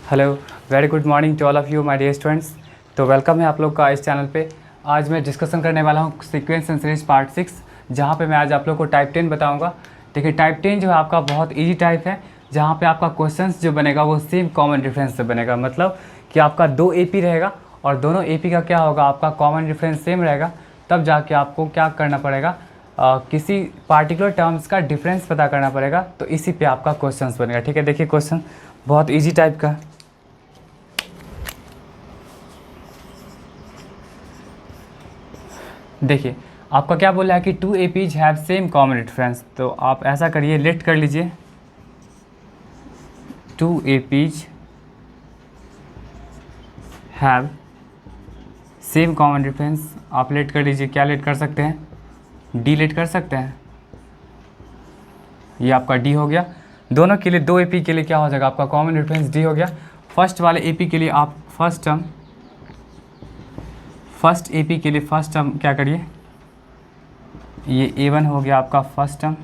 Hello, very good morning to all of you my dear students. तो welcome है आप लोग का इस चैनल पे। आज मैं डिस्कशन करने वाला हूँ सीक्वेंस एंड सीरीज पार्ट 6, जहाँ पे मैं आज आप लोग को टाइप 10 बताऊँगा। देखिए टाइप 10 जो है आपका बहुत इजी टाइप है, जहाँ पे आपका क्वेश्चंस जो बनेगा वो सेम कॉमन रेफरेंस से बनेगा। मतलब कि आपका 2 AP रहेगा और दोनों AP का क्या होगा, आपका कॉमन रेफरेंस सेम रहेगा। तब जाके आपको क्या करना पड़ेगा, किसी पार्टिकुलर टर्म्स का डिफरेंस पता करना पड़ेगा, तो इसी पे आपका क्वेश्चंस बनेगा। ठीक है, देखिए क्वेश्चन बहुत इजी टाइप का है। देखिए आपका क्या बोला है कि 2 APs have same common reference. तो आप ऐसा करिए, लेट कर लीजिए 2 APs have same common reference. आप लेट कर लीजिए, क्या लेट कर सकते हैं, डी लेट कर सकते हैं। ये आपका डी हो गया। दोनों के लिए 2 AP के लिए क्या हो जाएगा, आपका कॉमन रेफरेंस डी हो गया। फर्स्ट वाले AP के लिए आप फर्स्ट AP के लिए फर्स्ट टर्म क्या करिए, ये A1 हो गया आपका फर्स्ट टर्म।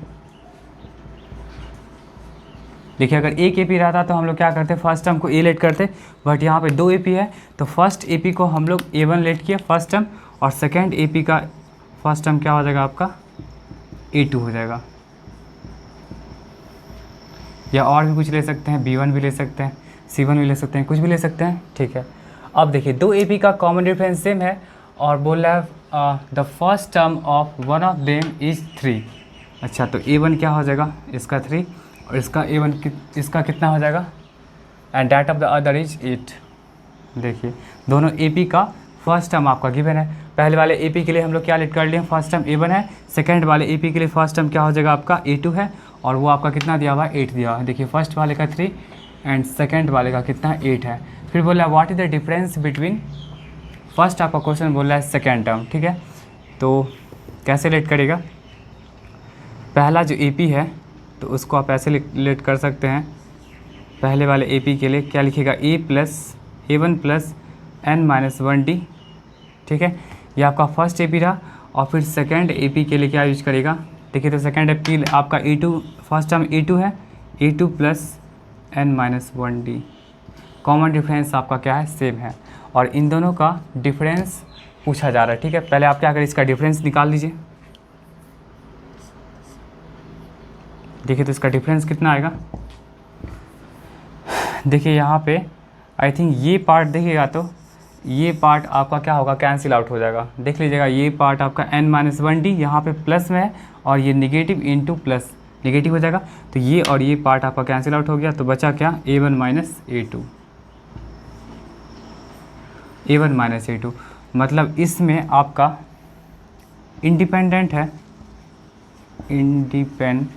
देखिए अगर एक AP रहता तो हम लोग क्या करते, फर्स्ट टर्म को A लेट करते, बट यहाँ पे 2 AP है तो फर्स्ट AP को हम लोग A1 लेट किए फर्स्ट टर्म, और सेकेंड AP का फर्स्ट टर्म क्या हो जाएगा आपका A2 हो जाएगा। या और भी कुछ ले सकते हैं, B1 भी ले सकते हैं, C1 भी ले सकते हैं, कुछ भी ले सकते हैं। ठीक है, अब देखिए 2 AP का कॉमन रेफरेंस सेम है और बोल रहा है the first term of one of them is 3। अच्छा, तो A1 क्या हो जाएगा, इसका 3, और इसका A1 इसका कितना हो जाएगा, and that of the other is 8। देखिए दोनों AP का फर्स्ट टर्म आपका गिवन है। पहले वाले AP के लिए हम लोग क्या लेट कर लिए, फर्स्ट टर्म A1 है। सेकंड वाले AP के लिए फर्स्ट टर्म क्या हो जाएगा आपका A2 है, और वो आपका कितना दिया हुआ है, 8 दिया हुआ है। देखिए फर्स्ट वाले का 3 एंड सेकंड वाले का कितना 8 है। फिर बोला what is the difference between, first आपका क्वेश्चन बोल रहा है सेकेंड टर्म। ठीक है, तो कैसे लेट करेगा, पहला जो AP है तो उसको आप ऐसे लेट कर सकते हैं। पहले वाले AP के लिए क्या लिखेगा, A1 प्लस n-1D। ठीक है, ये आपका फर्स्ट AP रहा। और फिर सेकेंड AP के लिए क्या यूज करेगा, देखिए तो सेकेंड AP आपका A2, फर्स्ट टर्म A2 है, A2 plus n-1D। Common difference आपका क्या है, सेम है, और इन दोनों का डिफरेंस पूछा जा रहा है। ठीक है, पहले आप क्या करें, इसका डिफरेंस निकाल लीजिए। देखिए तो इसका डिफरेंस कितना आएगा, देखिए यहाँ पे आई थिंक ये पार्ट देखिएगा तो ये पार्ट आपका क्या होगा, कैंसिल आउट हो जाएगा। देख लीजिएगा ये पार्ट आपका n-1D यहाँ पे प्लस में है, और ये निगेटिव इंटू प्लस निगेटिव हो जाएगा। तो ये और ये पार्ट आपका कैंसिल आउट हो गया, तो बचा क्या, A1 माइनस A2। मतलब इसमें आपका इंडिपेंडेंट है, इंडिपेंडेंट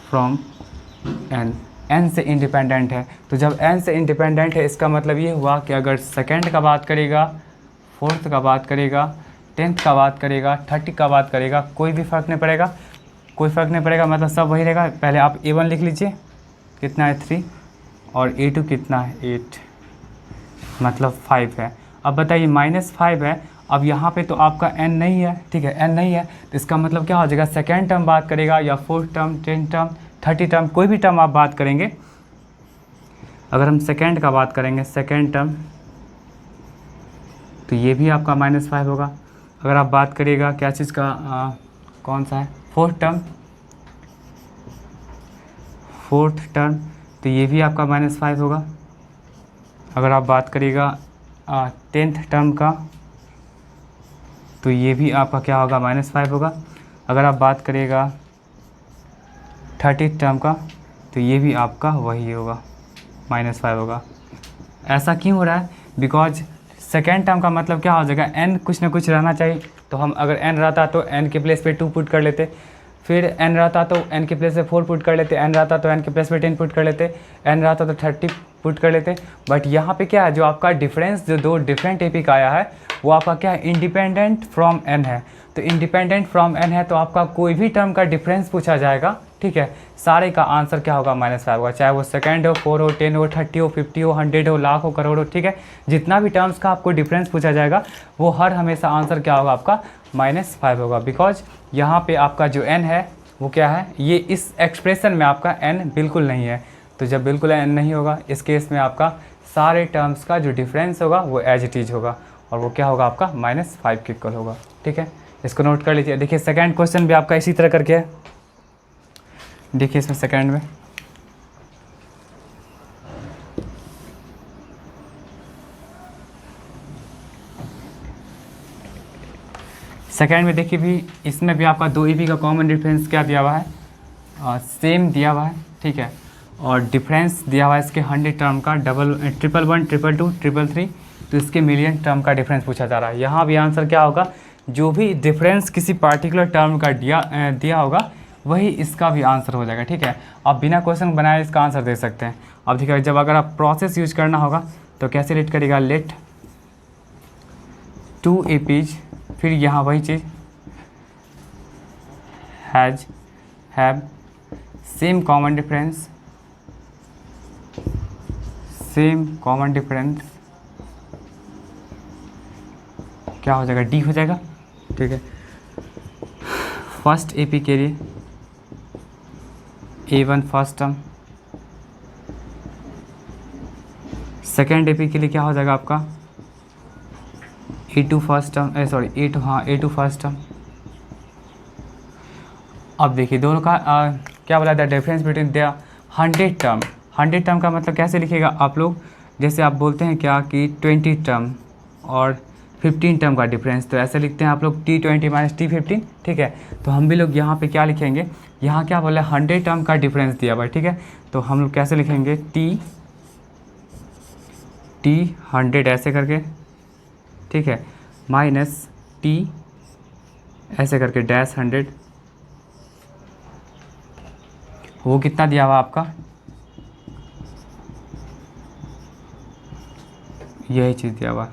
फ्रॉम n से इंडिपेंडेंट है। तो जब n से इंडिपेंडेंट है, इसका मतलब ये हुआ कि अगर सेकेंड का बात करेगा, फोर्थ का बात करेगा, 10th का बात करेगा, 30 का बात करेगा, कोई भी फ़र्क नहीं पड़ेगा, कोई फ़र्क नहीं पड़ेगा, मतलब सब वही रहेगा। पहले आप A1 लिख लीजिए, कितना है 3, और A2 कितना है 8, मतलब 5 है। अब बताइए -5 है, अब यहाँ पे तो आपका n नहीं है। ठीक है, n नहीं है तो इसका मतलब क्या हो जाएगा, सेकेंड टर्म बात करेगा या फोर्थ टर्म, 10 टर्म, 30 टर्म, कोई भी टर्म आप बात करेंगे। अगर हम सेकेंड का बात करेंगे, सेकेंड टर्म, तो ये भी आपका -5 होगा। अगर आप बात करिएगा क्या चीज़ का, कौन सा है, फोर्थ टर्म, तो ये भी आपका -5 होगा। अगर आप बात करिएगा 10th टर्म का, तो ये भी आपका क्या होगा, -5 होगा। अगर आप बात करिएगा 30th टर्म का, तो ये भी आपका वही होगा, -5 होगा। ऐसा क्यों हो रहा है, बिकॉज सेकेंड टर्म का मतलब क्या हो जाएगा, n कुछ ना कुछ रहना चाहिए। तो हम अगर n रहता तो n के प्लेस पे 2 पुट कर लेते, फिर n रहता तो n के प्लेस पे 4 पुट कर लेते, n रहता तो n के प्लेस पे 10 पुट कर लेते, n रहता तो 30 पुट कर लेते। बट यहाँ पे क्या है, जो आपका डिफरेंस जो 2 डिफरेंट AP का आया है, वो आपका क्या है, इंडिपेंडेंट फ्रॉम n है। तो इंडिपेंडेंट फ्रॉम n है, तो आपका कोई भी टर्म का डिफरेंस पूछा जाएगा। ठीक है, सारे का आंसर क्या होगा, -5 होगा, चाहे वो सेकेंड हो, 4 हो, 10 हो, 30 हो, 50 हो, 100 हो, लाख हो, करोड़ हो। ठीक है, जितना भी टर्म्स का आपको डिफरेंस पूछा जाएगा, वो हर हमेशा आंसर क्या होगा आपका, -5 होगा। बिकॉज यहाँ पे आपका जो n है वो क्या है, ये इस एक्सप्रेशन में आपका n बिल्कुल नहीं है। तो जब बिल्कुल n नहीं होगा इस केस में आपका सारे टर्म्स का जो डिफरेंस होगा वो एज इट इज होगा, और वो क्या होगा आपका -5 के इक्वल होगा। ठीक है, इसको नोट कर लीजिए। देखिए सेकेंड क्वेश्चन भी आपका इसी तरह करके है। देखिए इसमें सेकेंड में देखिए भी इसमें भी आपका 2 EP का कॉमन डिफरेंस क्या दिया हुआ है, सेम दिया हुआ है। ठीक है, और डिफरेंस दिया हुआ है इसके 100 टर्म का, 111, 122, 222, 333, तो इसके मिलियन टर्म का डिफरेंस पूछा जा रहा है। यहाँ भी आंसर क्या होगा, जो भी डिफरेंस किसी पार्टिकुलर टर्म का दिया होगा वही इसका भी आंसर हो जाएगा। ठीक है, आप बिना क्वेश्चन बनाए इसका आंसर दे सकते हैं। अब देखिए जब अगर आप प्रोसेस यूज करना होगा तो कैसे लेट करेगा, लेट 2 APs, फिर यहाँ वही चीज़ हैव सेम कॉमन डिफरेंस क्या हो जाएगा, डी हो जाएगा। ठीक है, फर्स्ट AP के लिए A1 first term, second AP के लिए क्या हो जाएगा आपका A2 first term, A2 first term. अब देखिए दोनों का क्या बोला था, difference between the 100 term. 100 term का मतलब कैसे लिखिएगा आप लोग, जैसे आप बोलते हैं क्या कि 20 टर्म और 15 टर्म का डिफरेंस, तो ऐसे लिखते हैं आप लोग T20 - T15। ठीक है, तो हम भी लोग यहाँ पे क्या लिखेंगे, यहाँ क्या बोला 100 टर्म का डिफरेंस दिया हुआ है। ठीक है, तो हम लोग कैसे लिखेंगे, T100 ऐसे करके, ठीक है, -T ऐसे करके -100, वो कितना दिया हुआ आपका, यही चीज़ दिया हुआ।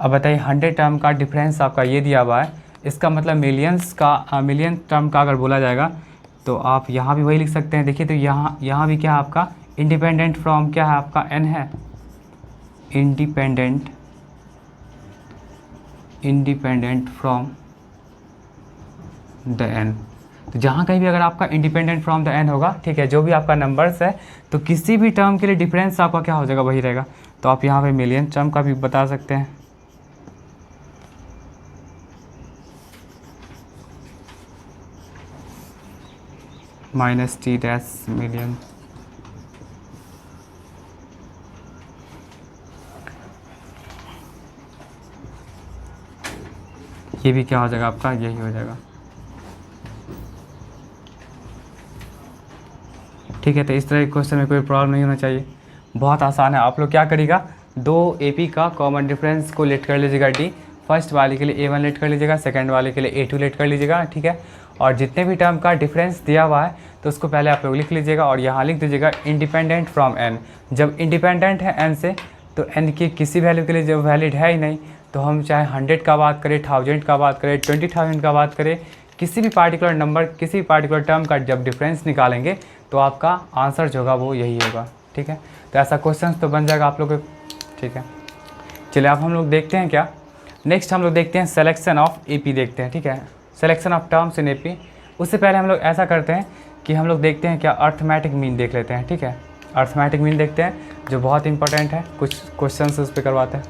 अब बताइए 100 टर्म का डिफरेंस आपका ये दिया हुआ है, इसका मतलब मिलियन टर्म का अगर बोला जाएगा तो आप यहाँ भी वही लिख सकते हैं। देखिए तो यहाँ भी क्या है आपका, इंडिपेंडेंट फ्रॉम क्या है आपका n है, इंडिपेंडेंट फ्रॉम द n। तो जहाँ कहीं भी अगर आपका इंडिपेंडेंट फ्रॉम द n होगा, ठीक है, जो भी आपका नंबर्स है, तो किसी भी टर्म के लिए डिफरेंस आपका क्या हो जाएगा, वही रहेगा। तो आप यहाँ पे मिलियन टर्म का भी बता सकते हैं। -T मिलियन, ये भी क्या हो जाएगा आपका, यही हो जाएगा। ठीक है, तो इस तरह के क्वेश्चन में कोई प्रॉब्लम नहीं होना चाहिए, बहुत आसान है। आप लोग क्या करिएगा, 2 AP का कॉमन डिफरेंस को लेट कर लीजिएगा D, फर्स्ट वाले के लिए A1 लेट कर लीजिएगा, सेकंड वाले के लिए A2 लेट कर लीजिएगा। ठीक है, और जितने भी टर्म का डिफरेंस दिया हुआ है तो उसको पहले आप लोग लिख लीजिएगा, और यहाँ लिख दीजिएगा इंडिपेंडेंट फ्रॉम n। जब इंडिपेंडेंट है n से, तो n की किसी वैल्यू के लिए जब वैलिड है ही नहीं, तो हम चाहे 100 का बात करें, 1000 का बात करें, 20,000 का बात करें, किसी भी पार्टिकुलर नंबर, किसी भी पार्टिकुलर टर्म का जब डिफरेंस निकालेंगे तो आपका आंसर जो होगा वो यही होगा। ठीक है, तो ऐसा क्वेश्चन तो बन जाएगा आप लोग को। ठीक है, चलिए अब हम लोग देखते हैं क्या, नेक्स्ट हम लोग देखते हैं सिलेक्शन ऑफ AP देखते हैं। ठीक है, selection of terms in AP। उससे पहले हम लोग ऐसा करते हैं कि हम लोग देखते हैं क्या, अर्थमेटिक मीन देख लेते हैं। ठीक है, अर्थमेटिक मीन देखते हैं, जो बहुत इंपॉर्टेंट है, कुछ क्वेश्चन उस पर करवाते हैं।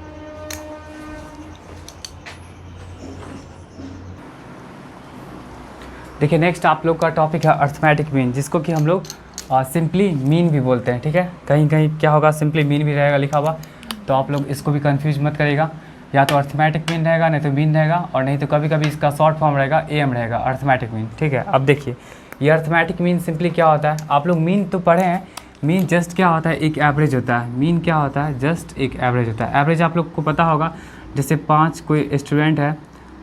देखिए नेक्स्ट आप लोग का टॉपिक है अर्थमेटिक मीन, जिसको कि हम लोग सिंपली मीन भी बोलते हैं। ठीक है, कहीं कहीं क्या होगा, सिंपली मीन भी रहेगा लिखा हुआ, तो आप लोग इसको भी कंफ्यूज मत करिएगा, या तो अर्थमेटिक मीन रहेगा, नहीं तो मीन रहेगा, और नहीं तो कभी कभी इसका शॉर्ट फॉर्म रहेगा AM रहेगा, अर्थमेटिक मीन। ठीक है, अब देखिए ये अर्थमेटिक मीन सिंपली क्या होता है, आप लोग मीन तो पढ़े हैं, मीन जस्ट क्या होता है, एक एवरेज होता है। मीन क्या होता है, जस्ट एक एवरेज होता है। एवरेज आप लोग को पता होगा, जैसे 5 कोई स्टूडेंट है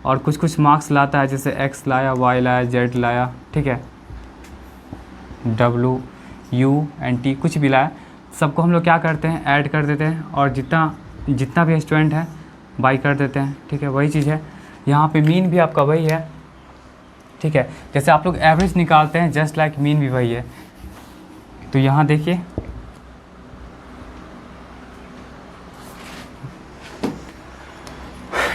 और कुछ मार्क्स लाता है, जैसे X लाया, Y लाया, Z लाया, ठीक है, W U and T कुछ भी लाया, सबको हम लोग क्या करते हैं, ऐड कर देते हैं, और जितना भी स्टूडेंट है बाई कर देते हैं। ठीक है, वही चीज़ है यहाँ पे, मीन भी आपका वही है। ठीक है, जैसे आप लोग एवरेज निकालते हैं, जस्ट लाइक मीन भी वही है। तो यहाँ देखिए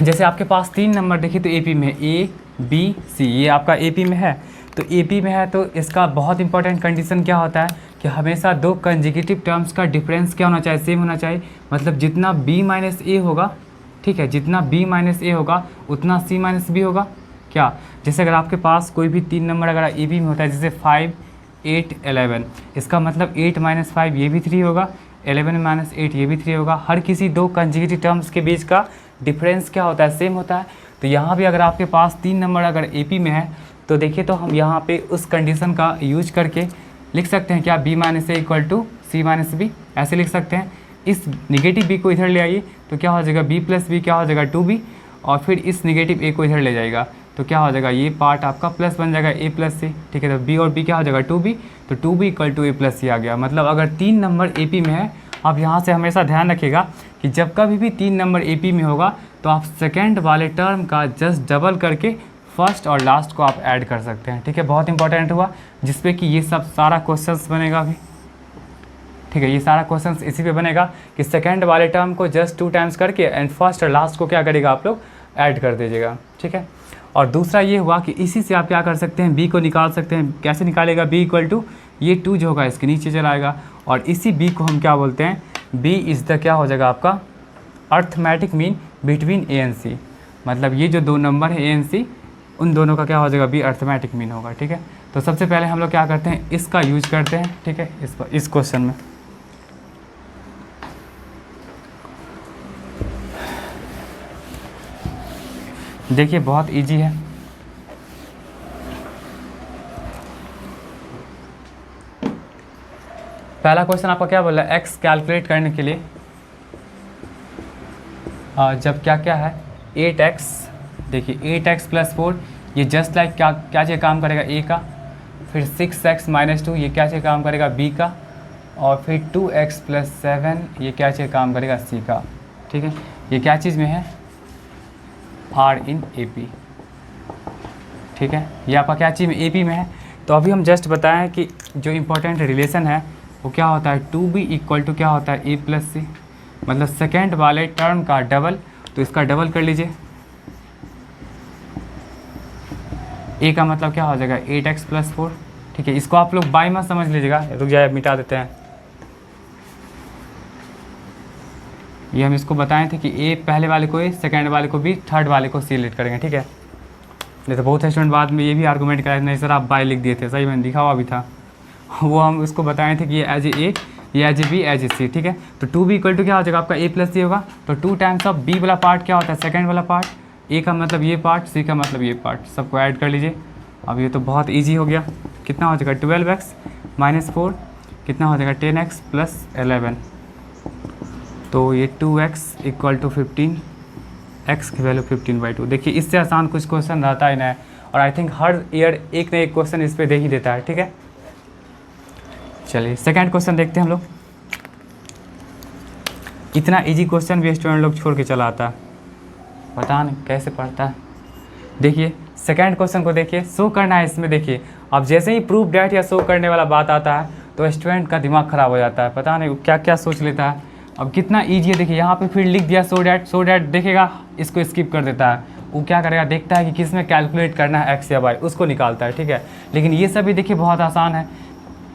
जैसे आपके पास 3 नंबर देखिए, तो AP में A बी सी, ये आपका AP में है। तो AP में है तो इसका बहुत इंपॉर्टेंट कंडीशन क्या होता है कि हमेशा दो कंजिक्यूटिव टर्म्स का डिफरेंस क्या होना चाहिए, सेम होना चाहिए। मतलब जितना B माइनस ए होगा, ठीक है, जितना B माइनस ए होगा उतना C माइनस बी होगा। क्या, जैसे अगर आपके पास कोई भी 3 नंबर अगर AB में होता है, जैसे 5, 8, 11, इसका मतलब 8 माइनस 5 ये भी 3 होगा, 11 माइनस 8 ये भी 3 होगा। हर किसी दो कंजिक्यूटिव टर्म्स के बीच का डिफरेंस क्या होता है, सेम होता है। तो यहाँ भी अगर आपके पास 3 नंबर अगर AP में है तो देखिए, तो हम यहाँ पे उस कंडीशन का यूज करके लिख सकते हैं क्या, B minus A equal to C minus B, ऐसे लिख सकते हैं। इस निगेटिव B को इधर ले आइए तो क्या हो जाएगा, B प्लस बी क्या हो जाएगा 2B, और फिर इस निगेटिव A को इधर ले जाएगा तो क्या हो जाएगा, ये पार्ट आपका प्लस बन जाएगा A प्लस सी, ठीक है। तो B और B क्या हो जाएगा 2B, तो 2B equal to A plus C आ गया। मतलब अगर 3 नंबर AP में है, आप यहाँ से हमेशा ध्यान रखिएगा कि जब कभी भी 3 नंबर AP में होगा तो आप सेकेंड वाले टर्म का जस्ट डबल करके फर्स्ट और लास्ट को आप ऐड कर सकते हैं, ठीक है। बहुत इंपॉर्टेंट हुआ, जिसपे कि ये सब सारा क्वेश्चंस बनेगा अभी, ठीक है। ये सारा क्वेश्चंस इसी पे बनेगा कि सेकंड वाले टर्म को जस्ट 2 टाइम्स करके एंड फर्स्ट और लास्ट को क्या करेगा, आप लोग ऐड कर दीजिएगा, ठीक है। और दूसरा ये हुआ कि इसी से आप क्या कर सकते हैं, B को निकाल सकते हैं। कैसे निकालेगा, B इक्वल टू ये 2 जो होगा इसके नीचे चलाएगा, और इसी B को हम क्या बोलते हैं, B इज़ द क्या हो जाएगा आपका arithmetic mean between A and C। मतलब ये जो 2 नंबर है A एंड C, उन दोनों का क्या हो जाएगा, B अर्थमेटिक मीन होगा, ठीक है। तो सबसे पहले हम लोग क्या करते हैं, इसका यूज करते हैं, ठीक है, इस क्वेश्चन में। देखिए बहुत इजी है। पहला क्वेश्चन आपका क्या बोला है, x कैलकुलेट करने के लिए जब क्या क्या है 8x, देखिए 8x प्लस 4 ये जस्ट लाइक क्या क्या चीज़ काम करेगा A का, फिर 6x माइनस 2 ये क्या चीज़ काम करेगा B का, और फिर 2x प्लस 7 ये क्या चीज़ काम करेगा C का, ठीक है। ये क्या चीज़ में है, R इन AP, ठीक है। ये आपका क्या चीज़ में AP में है। तो अभी हम जस्ट बताएं कि जो इम्पोर्टेंट रिलेशन है वो क्या होता है, 2B इक्वल टू क्या होता है A प्लस C, मतलब सेकेंड वाले टर्म का डबल, तो इसका डबल कर लीजिए। A का मतलब क्या हो जाएगा 8x प्लस 4, ठीक है। इसको आप लोग बाई मत समझ लीजिएगा, रुक जाए मिटा देते हैं। ये हम इसको बताए थे कि A पहले वाले को A, सेकेंड वाले को B, थर्ड वाले को C लेट करेंगे, ठीक है। नहीं तो बहुत स्टूडेंट बाद में ये भी आर्गूमेंट कराए, नहीं सर आप बाई लिख दिए थे, सही मैंने दिखा हुआ भी था। वो हम उसको बताए थे कि ये एज ए ये as A B as A C, ठीक है। तो 2B इक्वल टू क्या हो जाएगा आपका A प्लस सी होगा, तो 2 टाइम्स ऑफ B वाला पार्ट क्या होता है, सेकेंड वाला पार्ट, A का मतलब ये पार्ट, C का मतलब ये पार्ट, सबको ऐड कर लीजिए। अब ये तो बहुत ईजी हो गया। कितना हो जाएगा 12x माइनस 4, कितना हो जाएगा 10x प्लस 11, तो ये 2x इक्वल टू 15, x की वैल्यू 15/2। देखिए इससे आसान कुछ क्वेश्चन रहता ही नहीं, और आई थिंक हर ईयर एक न एक क्वेश्चन इस पर दे ही देता है, ठीक है। चलिए सेकंड क्वेश्चन देखते हैं हम लोग। इतना इजी क्वेश्चन भी स्टूडेंट लोग छोड़ के चला आता है, पता नहीं कैसे पढ़ता है। देखिए सेकंड क्वेश्चन को देखिए, शो करना है इसमें। देखिए अब जैसे ही प्रूफ डेट या शो करने वाला बात आता है तो स्टूडेंट का दिमाग ख़राब हो जाता है, पता नहीं क्या क्या सोच लेता है। अब कितना ईजी है, देखिए यहाँ पे फिर लिख दिया सो डैट देखेगा, इसको स्किप कर देता है। वो क्या करेगा, देखता है कि किस में कैलकुलेट करना है एक्स या वाई, उसको निकालता है, ठीक है। लेकिन ये सब भी देखिए बहुत आसान है,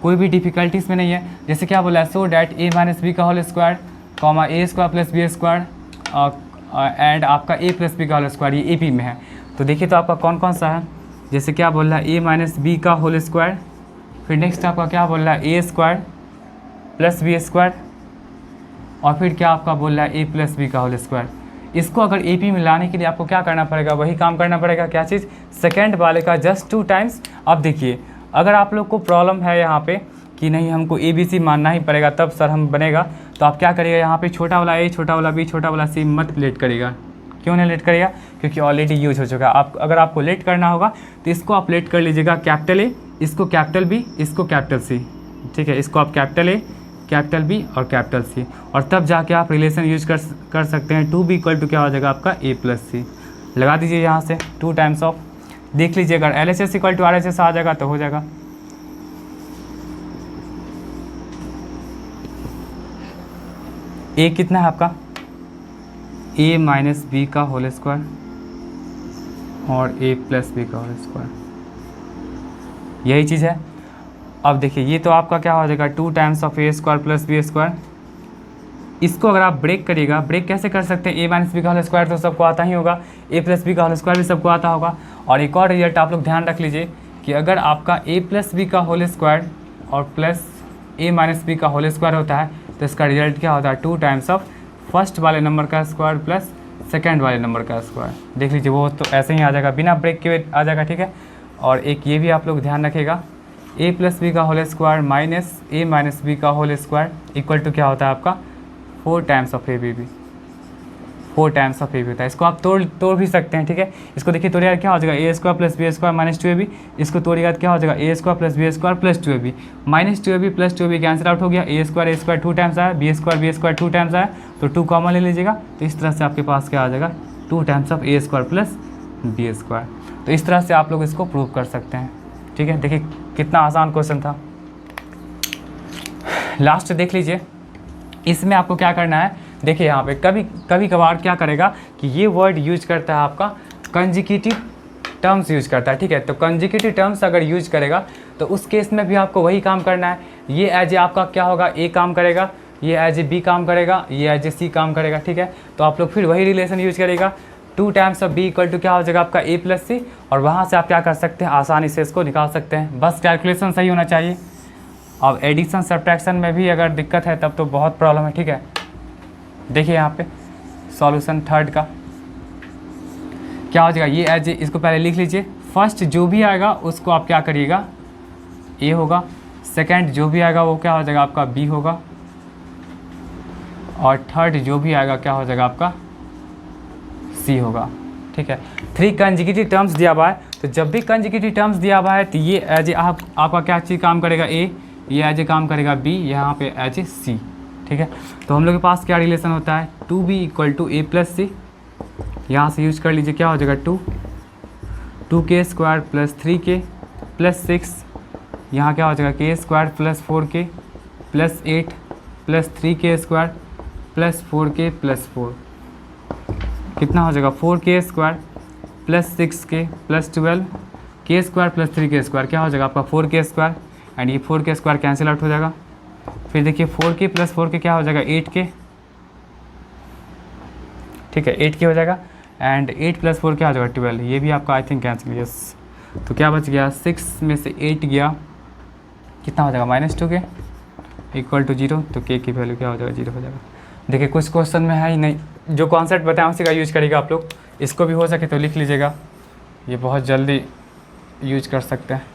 कोई भी डिफिकल्टीज में नहीं है। जैसे क्या बोला है, so that A minus B का whole square comma A square plus B square and आपका ए प्लस बी का होल स्क्वायर, ये AP में है। तो देखिए तो आपका कौन कौन सा है, जैसे क्या बोल रहा है ए माइनस बी का होल स्क्वायर, फिर नेक्स्ट आपका क्या बोल रहा है ए स्क्वायर प्लस बी स्क्वायर, और फिर क्या आपका बोल रहा है ए प्लस बी का होल स्क्वायर। इसको अगर AP में लाने के लिए आपको क्या करना पड़ेगा, वही काम करना पड़ेगा, क्या चीज़, सेकेंड वाले का जस्ट 2 टाइम्स। अब देखिए अगर आप लोग को प्रॉब्लम है यहाँ पे कि नहीं हमको ABC मानना ही पड़ेगा तब सर हम बनेगा, तो आप क्या करिएगा, यहाँ पे छोटा वाला A, छोटा वाला B, छोटा वाला C मत लेट करिएगा। क्यों नहीं लेट करिएगा, क्योंकि ऑलरेडी यूज हो चुका है। आप अगर आपको लेट करना होगा तो इसको आप लेट कर लीजिएगा कैपिटल A, इसको कैपिटल B, इसको कैपिटल C, ठीक है। इसको आप कैपिटल A, कैपिटल B और कैपिटल C, और तब जाके आप रिलेशन यूज कर सकते हैं। 2B इक्वल टू क्या हो जाएगा आपका A प्लस C, लगा दीजिए यहाँ से 2 टाइम्स ऑफ, देख लीजिए अगर LHS इक्वल टू RHS आ जाएगा तो हो जाएगा। A कितना है आपका, A माइनस बी का होल स्क्वायर और ए प्लस बी का होल स्क्वायर, यही चीज़ है। अब देखिए ये तो आपका क्या हो जाएगा 2 times of A square plus B square. इसको अगर आप ब्रेक करिएगा, ब्रेक कैसे कर सकते हैं, ए माइनस बी का होल स्क्वायर तो सबको आता ही होगा, ए प्लस बी का होल स्क्वायर भी सबको आता होगा। और एक और रिजल्ट आप लोग ध्यान रख लीजिए कि अगर आपका ए प्लस बी का होल स्क्वायर और प्लस ए माइनस बी का होल स्क्वायर होता है तो इसका रिजल्ट क्या होता है 2 टाइम्स ऑफ फर्स्ट वाले नंबर का स्क्वायर प्लस सेकेंड वाले नंबर का स्क्वायर। देख लीजिए वो तो ऐसे ही आ जाएगा, बिना ब्रेक के आ जाएगा, ठीक है। और एक ये भी आप लोग ध्यान रखिएगा, ए प्लस बी का whole square minus A minus B का होल स्क्वायर इक्वल टू क्या होता है आपका 4 times of A B B, 4 times of A B होता है। इसको आप तोड़ भी सकते हैं, ठीक है। इसको देखिए तोड़िएगा क्या हो जाएगा A square plus B square minus 2ab, इसको तोड़िएगा क्या हो जाएगा A square plus B square plus 2ab, minus 2ab plus 2ab cancel out हो गया, ए स्क्वायर 2 टाइम्स आया, बी स्क्वायर 2 टाइम्स आया तो 2 कॉमन ले लीजिएगा, तो इस तरह से आपके पास क्या आ जाएगा 2 times of A square plus B square. तो इस तरह से आप लोग इसको प्रूव कर सकते हैं, ठीक है। देखिए कितना आसान क्वेश्चन था। लास्ट देख लीजिए, इसमें आपको क्या करना है, देखिए यहाँ पे कभी कभार क्या करेगा कि ये वर्ड यूज करता है आपका कंजिक्यूटिव टर्म्स यूज करता है, ठीक है। तो कंजिक्यूटिव टर्म्स अगर यूज करेगा तो उस केस में भी आपको वही काम करना है। ये एज ए आपका क्या होगा ए काम करेगा, ये एज ए बी काम करेगा, ये एज ए सी काम करेगा, ठीक है। तो आप लोग फिर वही रिलेशन यूज करेगा 2 times of B equal to क्या हो जाएगा आपका ए प्लस सी, और वहाँ से आप क्या कर सकते हैं आसानी से इसको निकाल सकते हैं, बस कैलकुलेशन सही होना चाहिए। अब एडिशन सब्ट्रैक्शन में भी अगर दिक्कत है तब तो बहुत प्रॉब्लम है, ठीक है। देखिए यहाँ पे सॉल्यूशन थर्ड का क्या हो जाएगा, ये एज इसको पहले लिख लीजिए, फर्स्ट जो भी आएगा उसको आप क्या करिएगा ए होगा, सेकंड जो भी आएगा वो क्या हो जाएगा आपका बी होगा, और थर्ड जो भी आएगा क्या हो जाएगा आपका सी होगा, ठीक है। 3 कंजिक्यूटिव टर्म्स दिया हुआ है, तो जब भी कंजिक्यूटिव टर्म्स दिया हुआ है तो ये एज ए आपका क्या चीज़ काम करेगा ए, ये एज ए काम करेगा बी, यहाँ पे एज ए सी, ठीक है। तो हम लोग के पास क्या रिलेशन होता है 2b equal to A plus C, यहाँ से यूज कर लीजिए क्या हो जाएगा 2k square plus 3k plus 6, यहाँ क्या हो जाएगा k square plus 4k plus 8 plus 3k square plus 4k plus 4, कितना हो जाएगा 4k square plus 6k plus 12, k square plus 3k square क्या हो जाएगा आपका 4k स्क्वायर, एंड ये 4k स्क्वायर कैंसिल आउट हो जाएगा। फिर देखिए 4k प्लस 4k क्या हो जाएगा 8k, ठीक है 8k हो जाएगा, एंड 8 प्लस 4 क्या हो जाएगा 12, ये भी आपका आई थिंक कैंसिल, यस। तो क्या बच गया 6 में से 8 गया, कितना हो जाएगा -2k इक्वल टू 0, तो k की वैल्यू क्या हो जाएगा 0 हो जाएगा। देखिए कुछ क्वेश्चन में है ही नहीं, जो कॉन्सेप्ट बताया उसी का यूज करिएगा आप लोग, इसको भी हो सके तो लिख लीजिएगा, ये बहुत जल्दी यूज कर सकते हैं।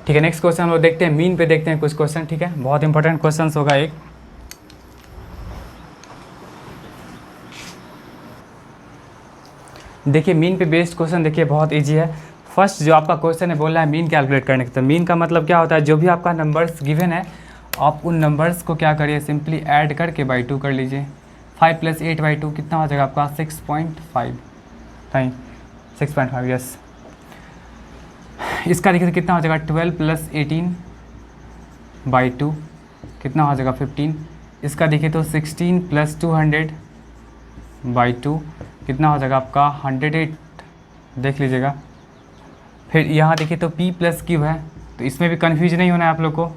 ठीक है, नेक्स्ट क्वेश्चन हम लोग देखते हैं, मीन पे देखते हैं कुछ क्वेश्चन, ठीक है, बहुत इंपॉर्टेंट क्वेश्चन होगा एक। देखिए मीन पे बेस्ड क्वेश्चन देखिए बहुत इजी है। फर्स्ट जो आपका क्वेश्चन है बोल रहा है मीन कैलकुलेट करने का, तो मीन का मतलब क्या होता है, जो भी आपका नंबर्स गिवन है आप उन नंबर्स को क्या करिए सिंपली ऐड करके बाई 2 कर लीजिए। 5 + 8/2 कितना हो जाएगा आपका 6.5, नहीं 6.5 यस। इसका देखिए कितना हो जाएगा 12 + 18/2 कितना हो जाएगा 15। इसका देखिए तो 16 + 200/2 कितना हो जाएगा आपका 108, देख लीजिएगा। फिर यहाँ देखिए तो p + q है, तो इसमें भी कन्फ्यूज नहीं होना है आप लोग को,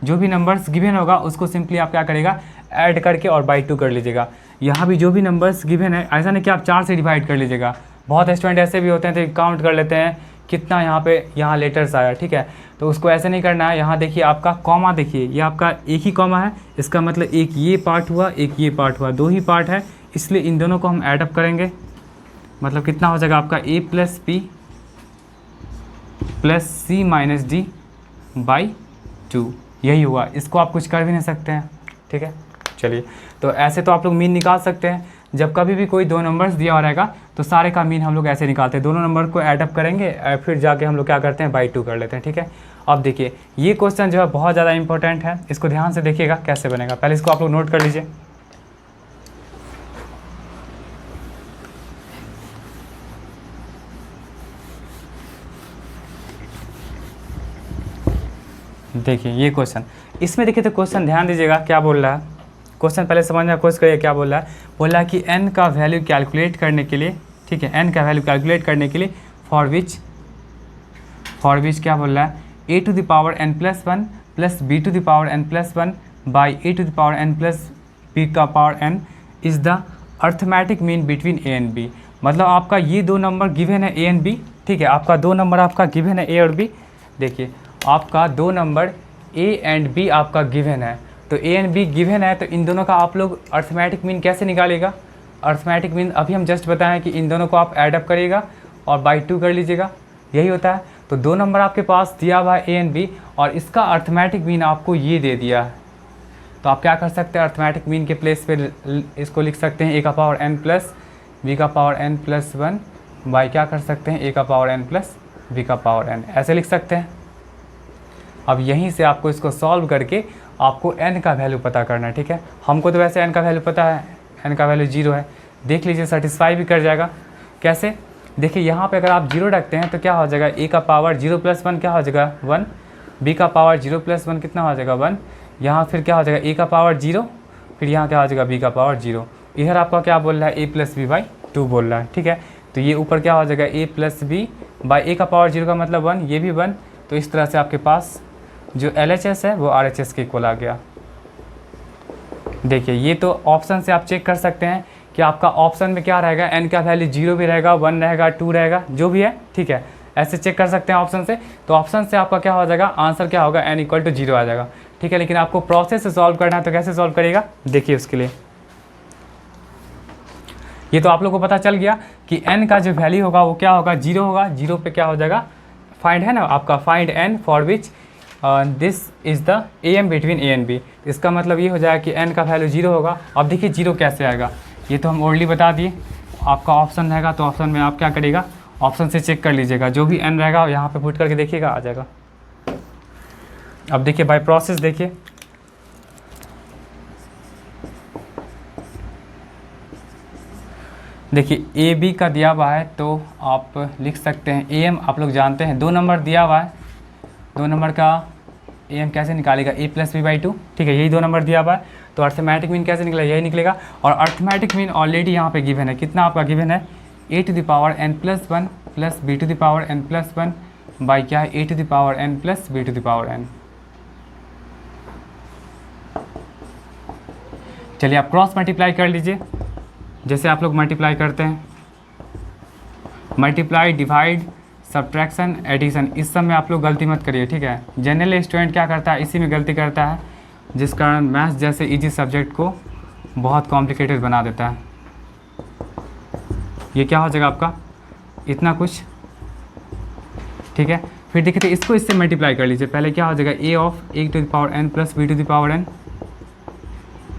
जो भी नंबर्स गिवन होगा उसको सिंपली आप क्या करेगा ऐड करके और बाई 2 कर लीजिएगा। यहाँ भी जो भी नंबर्स गिवन है ऐसा नहीं कि आप 4 से डिवाइड कर लीजिएगा, बहुत स्टूडेंट ऐसे भी होते हैं तो काउंट कर लेते हैं कितना यहाँ लेटर्स आया, ठीक है, तो उसको ऐसे नहीं करना है। यहाँ देखिए आपका कॉमा, देखिए ये आपका एक ही कॉमा है, इसका मतलब एक ये पार्ट हुआ एक ये पार्ट हुआ, 2 ही पार्ट है, इसलिए इन दोनों को हम ऐडअप करेंगे, मतलब कितना हो जाएगा आपका a + p + c - d/2, यही हुआ। इसको आप कुछ कर भी नहीं सकते हैं, ठीक है। चलिए तो ऐसे तो आप लोग मीन निकाल सकते हैं, जब कभी भी कोई 2 नंबर्स दिया हो रहेगा तो सारे का मीन हम लोग ऐसे निकालते हैं, दोनों नंबर को ऐडअप करेंगे फिर जाके हम लोग क्या करते हैं बाई 2 कर लेते हैं, ठीक है। अब देखिए ये क्वेश्चन जो है बहुत ज़्यादा इंपॉर्टेंट है, इसको ध्यान से देखिएगा कैसे बनेगा, पहले इसको आप लोग नोट कर लीजिए। देखिए ये क्वेश्चन, इसमें देखिए तो क्वेश्चन ध्यान दीजिएगा क्या बोल रहा है, क्वेश्चन पहले समझने की कोशिश करिए क्या बोल रहा है। बोल रहा है कि n का वैल्यू कैलकुलेट करने के लिए, ठीक है, n का वैल्यू कैलकुलेट करने के लिए फॉर विच क्या बोल रहा है, a to the power n plus one plus B to the power n plus one by A to the power n plus B का power n is the arithmetic mean between a and b। मतलब आपका ये दो number given है a and b, ठीक है, आपका दो नंबर आपका गिवन है a और b। देखिए आपका दो नंबर a एंड b आपका गिवन है, तो a एंड b गिवन है, तो इन दोनों का आप लोग अर्थमेटिक मीन कैसे निकालेगा। अर्थमेटिक मीन अभी हम जस्ट बताएं कि इन दोनों को आप ऐडअप करिएगा और बाई 2 कर लीजिएगा, यही होता है। तो दो नंबर आपके पास दिया हुआ है a एंड b और इसका अर्थमेटिक मीन आपको ये दे दिया है, तो आप क्या कर सकते हैं, अर्थमेटिक मीन के प्लेस पे इसको लिख सकते हैं a का पावर n प्लस b का power n plus one by क्या कर सकते हैं a का पावर n प्लस b का पावर n, ऐसे लिख सकते हैं। अब यहीं से आपको इसको सॉल्व करके आपको n का वैल्यू पता करना है, ठीक है। हमको तो वैसे n का वैल्यू पता है, n का वैल्यू 0 है, देख लीजिए सेटिस्फाई भी कर जाएगा। कैसे, देखिए यहाँ पे अगर आप 0 रखते हैं तो क्या हो जाएगा, a का पावर 0 प्लस 1 क्या हो जाएगा 1, b का पावर 0 प्लस 1 कितना हो जाएगा 1, यहाँ फिर क्या हो जाएगा a का पावर 0, फिर यहाँ क्या हो जाएगा b का पावर 0। इधर आपका क्या बोल रहा है a प्लस बी बाई 2 बोल रहा है, ठीक है। तो ये ऊपर क्या हो जाएगा a plus B by a का पावर 0 का मतलब 1, ये भी 1। तो इस तरह से आपके पास जो LHS है वो RHS के इक्वल आ गया। देखिए ये तो ऑप्शन से आप चेक कर सकते हैं कि आपका ऑप्शन में क्या रहेगा, n का वैल्यू 0 भी रहेगा, 1 रहेगा, 2 रहेगा, जो भी है, ठीक है, ऐसे चेक कर सकते हैं ऑप्शन से। तो ऑप्शन से आपका क्या हो जाएगा, आंसर क्या होगा, n इक्वल टू 0 आ जाएगा, ठीक है। लेकिन आपको प्रोसेस से सॉल्व करना है, तो कैसे सॉल्व करिएगा, देखिए उसके लिए ये तो आप लोग को पता चल गया कि n का जो वैल्यू होगा वो क्या होगा, 0 होगा। 0 पे क्या हो जाएगा, फाइंड है ना आपका, find n for which this is the am between a and b। इसका मतलब ये हो जाएगा कि n का वैल्यू 0 होगा। अब देखिए 0 कैसे आएगा, ये तो हम ऑलरेडी बता दिए। आपका ऑप्शन रहेगा तो ऑप्शन में आप क्या करिएगा, ऑप्शन से चेक कर लीजिएगा, जो भी n रहेगा यहाँ पे पुट करके देखिएगा, आ जाएगा। अब देखिए बाय प्रोसेस देखिए, देखिए ए बी का दिया हुआ है तो आप लिख सकते हैं ए एम, आप लोग जानते हैं 2 नंबर दिया हुआ है, 2 नंबर का ए एम कैसे निकालेगा, a प्लस बी बाई 2, ठीक है, यही 2 नंबर दिया हुआ है। तो अर्थमेटिक मीन कैसे निकलेगा, यही निकलेगा। और अर्थमेटिक मीन ऑलरेडी यहाँ पे गिवन है, कितना आपका गिवन है, a to the power n plus 1 plus B to the power n plus 1 by क्या है, a to the power n plus B to the power n। चलिए आप क्रॉस मल्टीप्लाई कर लीजिए, जैसे आप लोग मल्टीप्लाई करते हैं, मल्टीप्लाई, डिवाइड, सब्ट्रैक्शन, एडिशन, इस सब में आप लोग गलती मत करिए, ठीक है। जनरल स्टूडेंट क्या करता है, इसी में गलती करता है, जिस कारण मैथ्स जैसे इजी सब्जेक्ट को बहुत कॉम्प्लिकेटेड बना देता है। ये क्या हो जाएगा आपका, इतना कुछ, ठीक है। फिर देखिए तो इसको इससे मल्टीप्लाई कर लीजिए, पहले क्या हो जाएगा, a of a to the power n plus b to the power n,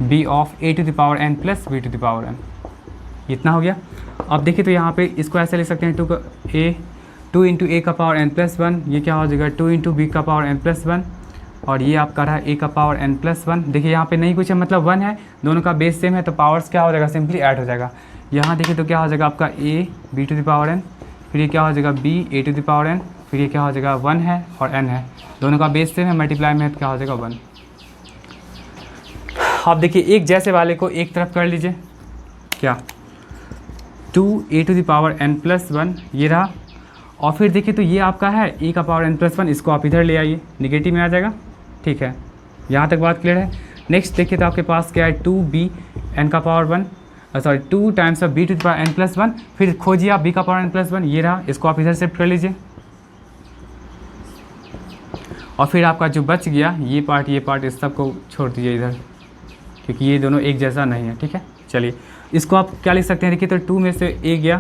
b of a to the power n plus b to the power n, इतना हो गया। अब देखिए तो यहाँ पे इसको ऐसे लिख सकते हैं, 2 इंटू ए का पावर n प्लस 1, ये क्या हो जाएगा 2 इंटू बी का पावर n प्लस 1, और ये आपका रहा a का पावर n प्लस 1। देखिए यहाँ पे नहीं कुछ है, मतलब 1 है, दोनों का बेस सेम है, तो पावर्स क्या हो जाएगा, सिंपली ऐड हो जाएगा। यहाँ देखिए तो क्या हो जाएगा आपका a b to the power n, फिर ये क्या हो जाएगा b a to the power n, फिर ये क्या हो जाएगा 1 है और n है, दोनों का बेस सेम है, मल्टीप्लाई में क्या हो जाएगा 1। आप देखिए एक जैसे वाले को एक तरफ कर लीजिए, क्या 2a to the power n plus 1 ये रहा, और फिर देखिए तो ये आपका है a का पावर n प्लस 1, इसको आप इधर ले आइए, निगेटिव में आ जाएगा, ठीक है। यहाँ तक बात क्लियर है। नेक्स्ट देखिए तो आपके पास क्या है, 2b n का power 1, sorry 2 times of b to the power n plus 1, फिर खोजिए आप b का पावर n प्लस 1, ये रहा, इसको आप इधर शिफ्ट कर लीजिए, और फिर आपका जो बच गया ये पार्ट इस सब को छोड़ दीजिए इधर, क्योंकि ये दोनों एक जैसा नहीं है, ठीक है। चलिए इसको आप क्या लिख सकते हैं, देखिए तो 2 में से a गया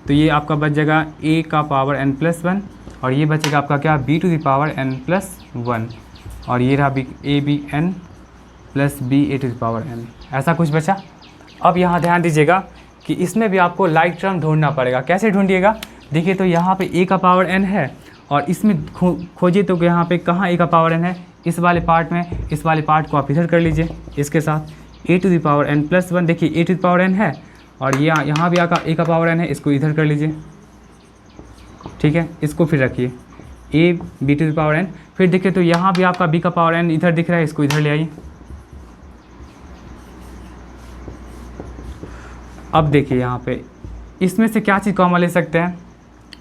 तो ये आपका बच जाएगा a का पावर n प्लस 1, और ये बचेगा आपका क्या, b to the power n plus 1, और ये रहा a b n plus b a to the power n, ऐसा कुछ बचा। अब यहाँ ध्यान दीजिएगा कि इसमें भी आपको लाइक टर्म ढूंढना पड़ेगा। कैसे ढूंढिएगा, देखिए तो यहाँ पे a का पावर n है, और इसमें खोजिए तो यहाँ पे कहाँ a का पावर n है, इस वाले पार्ट में, इस वाले पार्ट को आप इधर कर लीजिए, इसके साथ a to the power n plus 1, देखिए a to the power n है, और ये यहाँ भी आका a का पावर n है, इसको इधर कर लीजिए, ठीक है। इसको फिर रखिए a b to the power n, फिर देखिए तो यहाँ भी आपका b का पावर n इधर दिख रहा है, इसको इधर ले आइए, अब देखिए यहाँ पे इसमें से क्या चीज़ कॉमन ले सकते हैं,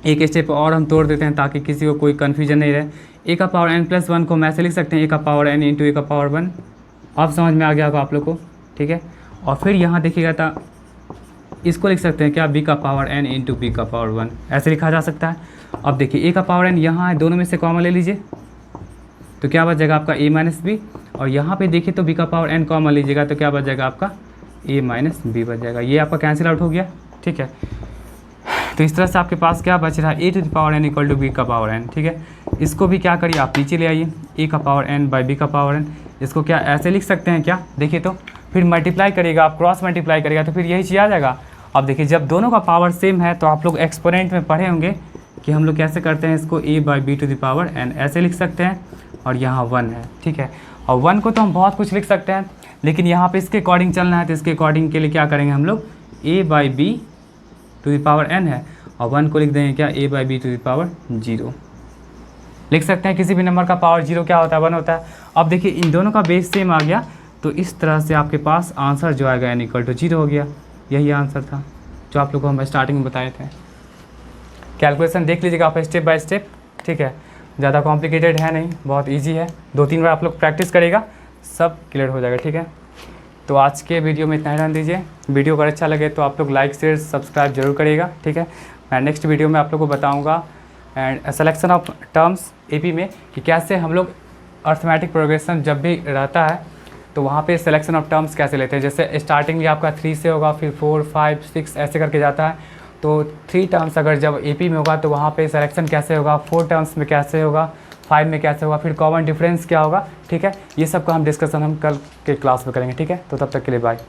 एक स्टेप और हम तोड़ देते हैं ताकि किसी को कोई कन्फ्यूजन नहीं रहे। ए का पावर n प्लस 1 को हम ऐसे लिख सकते हैं, ए का पावर n इंटू ए का पावर 1। अब समझ में आ गया होगा आप लोग को, ठीक है। और फिर यहाँ देखिएगा था, इसको लिख सकते हैं क्या, b का पावर n इंटू बी का पावर 1, ऐसे लिखा जा सकता है। अब देखिए a का पावर n यहाँ है, दोनों में से कॉमन ले लीजिए तो क्या बच जाएगा आपका a माइनस बी, और यहाँ पे देखिए तो b का पावर n कॉमन लीजिएगा तो क्या बच जाएगा आपका a माइनस बी बच जाएगा। ये आपका कैंसिल आउट हो गया, ठीक है। तो इस तरह से आपके पास क्या बच रहा है, A to the power n equal to B का पावर n, ठीक है। इसको भी क्या करिए आप नीचे ले आइए, ए का पावर n बाई बी का पावर n, इसको क्या ऐसे लिख सकते हैं क्या, देखिए तो फिर मल्टीप्लाई करिएगा आप, क्रॉस मल्टीप्लाई करिएगा तो फिर यही चीज़ आ जाएगा। अब देखिए जब दोनों का पावर सेम है तो आप लोग एक्सपोनेंट में पढ़े होंगे कि हम लोग कैसे करते हैं इसको, a by B to the power n ऐसे लिख सकते हैं, और यहाँ 1 है, ठीक है। और 1 को तो हम बहुत कुछ लिख सकते हैं, लेकिन यहाँ पे इसके अकॉर्डिंग चलना है तो इसके अकॉर्डिंग के लिए क्या करेंगे हम लोग, a by B to the power n है, और 1 को लिख देंगे क्या, a by B to the power 0 लिख सकते हैं। किसी भी नंबर का पावर 0 क्या होता है, 1 होता है। अब देखिए इन दोनों का बेस सेम आ गया तो इस तरह से आपके पास आंसर जो आएगा n इक्वल टू 0 हो गया। यही आंसर था जो आप लोग को हम स्टार्टिंग में बताए थे। कैलकुलेशन देख लीजिएगा आप स्टेप बाय स्टेप, ठीक है। ज़्यादा कॉम्प्लिकेटेड है नहीं, बहुत ईजी है, 2-3 बार आप लोग प्रैक्टिस करेगा सब क्लियर हो जाएगा, ठीक है। तो आज के वीडियो में इतना ही रहने दीजिए। वीडियो अगर अच्छा लगे तो आप लोग लाइक शेयर सब्सक्राइब जरूर करिएगा, ठीक है। मैं नेक्स्ट वीडियो में आप लोग को बताऊंगा and selection of terms AP में कि कैसे हम लोग अर्थमेटिक प्रोग्रेशन जब भी रहता है तो वहाँ पे सिलेक्शन ऑफ टर्म्स कैसे लेते हैं। जैसे स्टार्टिंग में आपका 3 से होगा, फिर 4, 5, 6 ऐसे करके जाता है। तो 3 टर्म्स अगर जब एपी में होगा तो वहाँ पे सिलेक्शन कैसे होगा, 4 टर्म्स में कैसे होगा, 5 में कैसे होगा, फिर कॉमन डिफरेंस क्या होगा, ठीक है। ये सब का हम डिस्कशन हम कल के क्लास में करेंगे, ठीक है। तो तब तक के लिए बाय।